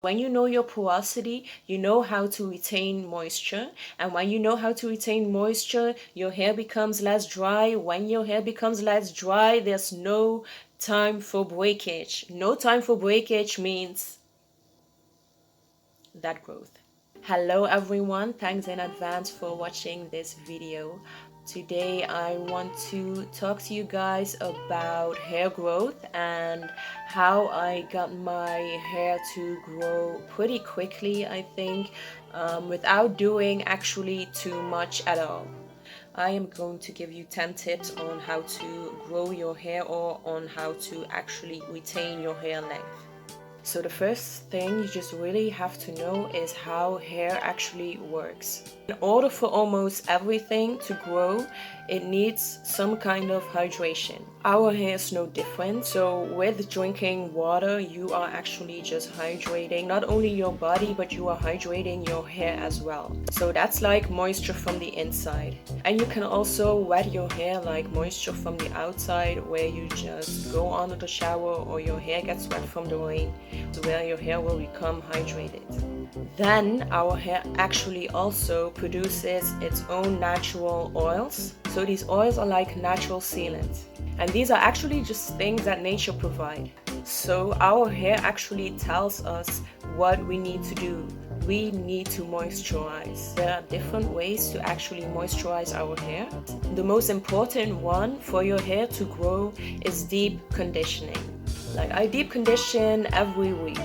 When you know your porosity, you know how to retain moisture. And when you know how to retain moisture, your hair becomes less dry. When your hair becomes less dry, there's no time for breakage. No time for breakage means that growth. Hello everyone, thanks in advance for watching this video. Today I want to talk to you guys about hair growth and how I got my hair to grow pretty quickly, I think, without doing actually too much at all. I am going to give you 10 tips on how to grow your hair or on how to actually retain your hair length. So the first thing you just really have to know is how hair actually works. In order for almost everything to grow, it needs some kind of hydration. Our hair is no different, so with drinking water, you are actually just hydrating not only your body, but you are hydrating your hair as well. So that's like moisture from the inside. And you can also wet your hair like moisture from the outside, where you just go under the shower or your hair gets wet from the rain, where your hair will become hydrated. Then our hair actually also produces its own natural oils. So these oils are like natural sealants. And these are actually just things that nature provides. So our hair actually tells us what we need to do. We need to moisturize. There are different ways to actually moisturize our hair. The most important one for your hair to grow is deep conditioning. Like I deep condition every week.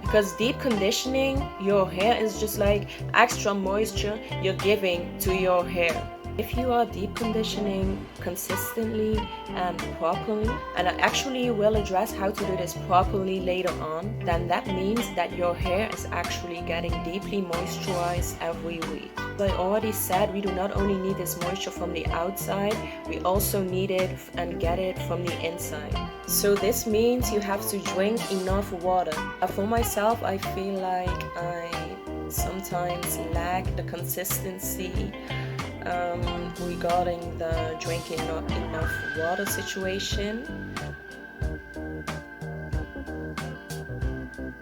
Because deep conditioning your hair is just like extra moisture you're giving to your hair. If you are deep conditioning consistently and properly, and I actually will address how to do this properly later on, then that means that your hair is actually getting deeply moisturized every week. As I already said, we do not only need this moisture from the outside, we also need it and get it from the inside. So this means you have to drink enough water. For myself, I feel like I sometimes lack the consistency regarding the drinking not enough water situation.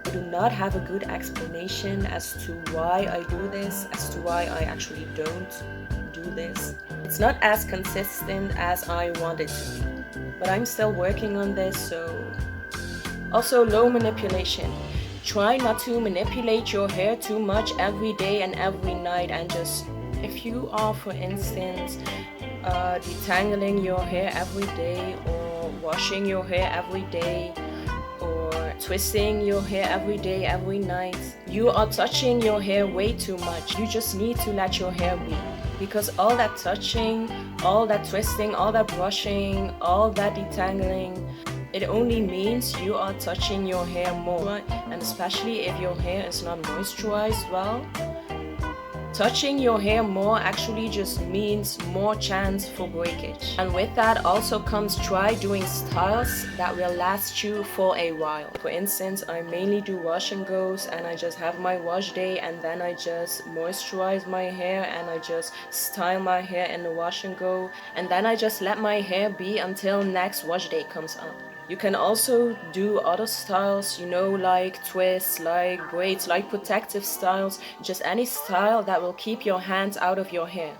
I do not have a good explanation as to why I do this, as to why I actually don't do this. It's not as consistent as I want it to be, but I'm still working on this. So also low manipulation. Try not to manipulate your hair too much every day and every night, and just, if you are, for instance, detangling your hair every day, or washing your hair every day, or twisting your hair every day, every night, you are touching your hair way too much. You just need to let your hair be. Because all that touching, all that twisting, all that brushing, all that detangling, it only means you are touching your hair more. And especially if your hair is not moisturized well, touching your hair more actually just means more chance for breakage. And with that also comes try doing styles that will last you for a while. For instance, I mainly do wash and goes, and I just have my wash day, and then I just moisturize my hair and I just style my hair in the wash and go, and then I just let my hair be until next wash day comes up. You can also do other styles, you know, like twists, like braids, like protective styles, just any style that will keep your hands out of your hair.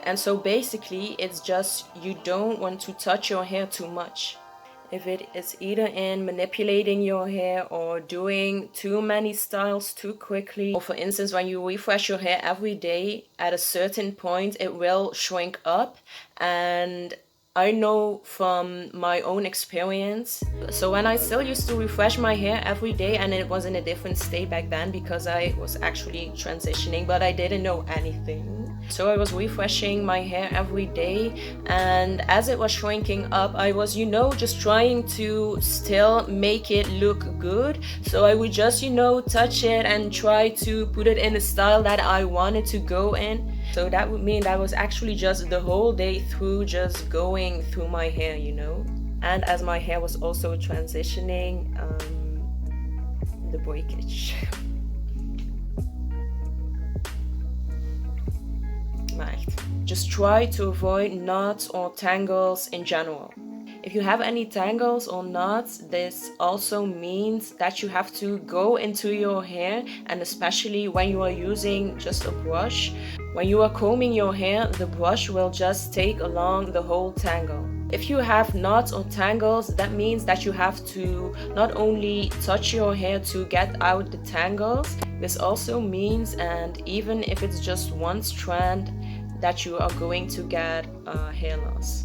And so basically, it's just you don't want to touch your hair too much. If it is either in manipulating your hair or doing too many styles too quickly, or for instance, when you refresh your hair every day, at a certain point, it will shrink up. And I know from my own experience. So when I still used to refresh my hair every day, and it was in a different state back then because I was actually transitioning, but I didn't know anything. So I was refreshing my hair every day, and as it was shrinking up, I was, you know, just trying to still make it look good. So I would just, you know, touch it and try to put it in the style that I wanted to go in. So that would mean that was actually just the whole day through just going through my hair, you know. And as my hair was also transitioning, the breakage. Just try to avoid knots or tangles in general. If you have any tangles or knots, this also means that you have to go into your hair, and especially when you are using just a brush. When you are combing your hair, the brush will just take along the whole tangle. If you have knots or tangles, that means that you have to not only touch your hair to get out the tangles, this also means, and even if it's just one strand, that you are going to get hair loss.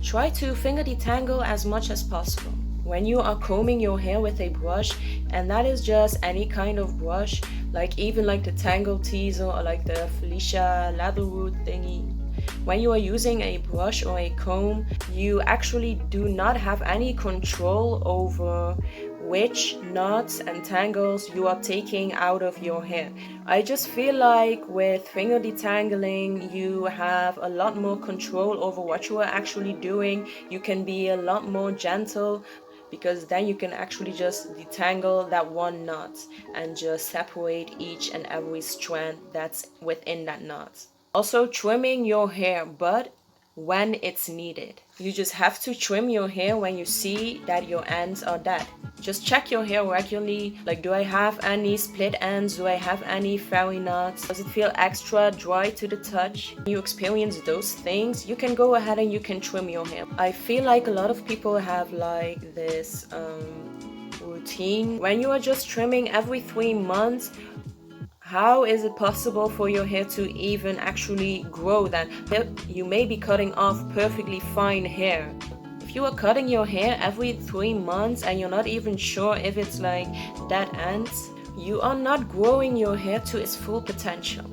Try to finger detangle as much as possible. When you are combing your hair with a brush, and that is just any kind of brush, like even like the Tangle Teaser or like the Felicia Leatherwood thingy, when you are using a brush or a comb, you actually do not have any control over which knots and tangles you are taking out of your hair. I just feel like with finger detangling, you have a lot more control over what you are actually doing. You can be a lot more gentle, because then you can actually just detangle that one knot and just separate each and every strand that's within that knot. Also, trimming your hair, but when it's needed. You just have to trim your hair when you see that your ends are dead. Just check your hair regularly, like, do I have any split ends, do I have any fairy knots, does it feel extra dry to the touch? When you experience those things, you can go ahead and you can trim your hair. I feel like a lot of people have like this routine. When you are just trimming every 3 months, how is it possible for your hair to even actually grow then? You may be cutting off perfectly fine hair. If you are cutting your hair every 3 months and you're not even sure if it's like dead ends, you are not growing your hair to its full potential.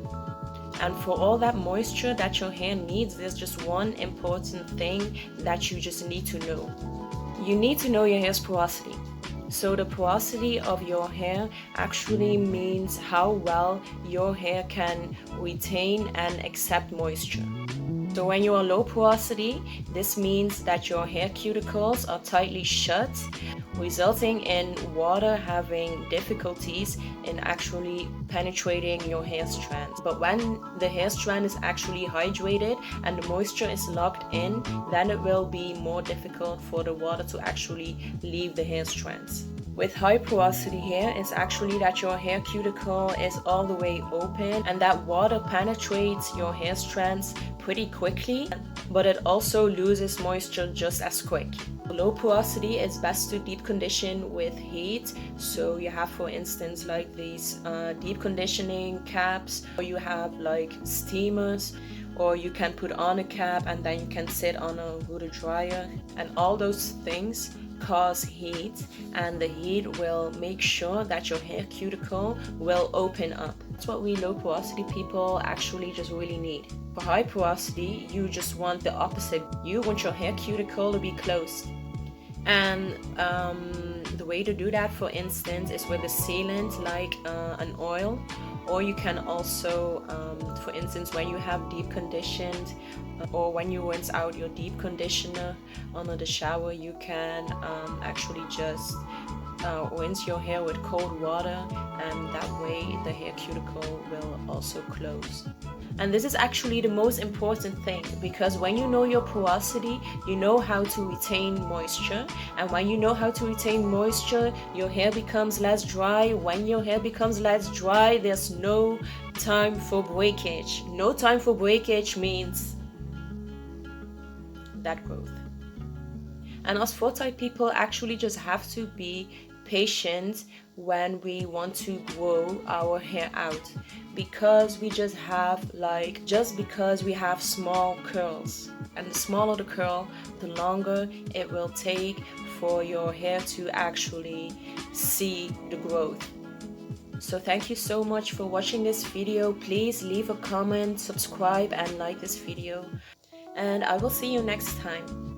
And for all that moisture that your hair needs, there's just one important thing that you just need to know. You need to know your hair's porosity. So the porosity of your hair actually means how well your hair can retain and accept moisture. So when you are low porosity, this means that your hair cuticles are tightly shut, resulting in water having difficulties in actually penetrating your hair strands. But when the hair strand is actually hydrated and the moisture is locked in, then it will be more difficult for the water to actually leave the hair strands. With high porosity hair, it's actually that your hair cuticle is all the way open and that water penetrates your hair strands pretty quickly, but it also loses moisture just as quick. Low porosity is best to deep condition with heat. So you have, for instance, like these deep conditioning caps, or you have like steamers, or you can put on a cap and then you can sit on a water dryer, and all those things cause heat, and the heat will make sure that your hair cuticle will open up. That's what we low porosity people actually just really need. For high porosity, you just want the opposite. You want your hair cuticle to be closed. And the way to do that, for instance, is with a sealant like an oil, or you can also, for instance, when you have deep conditioned or when you rinse out your deep conditioner under the shower, you can actually just rinse your hair with cold water, and that way the hair cuticle will also close. And this is actually the most important thing, because when you know your porosity, you know how to retain moisture, and when you know how to retain moisture, your hair becomes less dry. When your hair becomes less dry, there's no time for breakage. No time for breakage means that growth. And us 4-type people actually just have to be patient when we want to grow our hair out, because we just have because we have small curls, and the smaller the curl, the longer it will take for your hair to actually see the growth. So thank you so much for watching this video. Please leave a comment, subscribe, and like this video, and I will see you next time.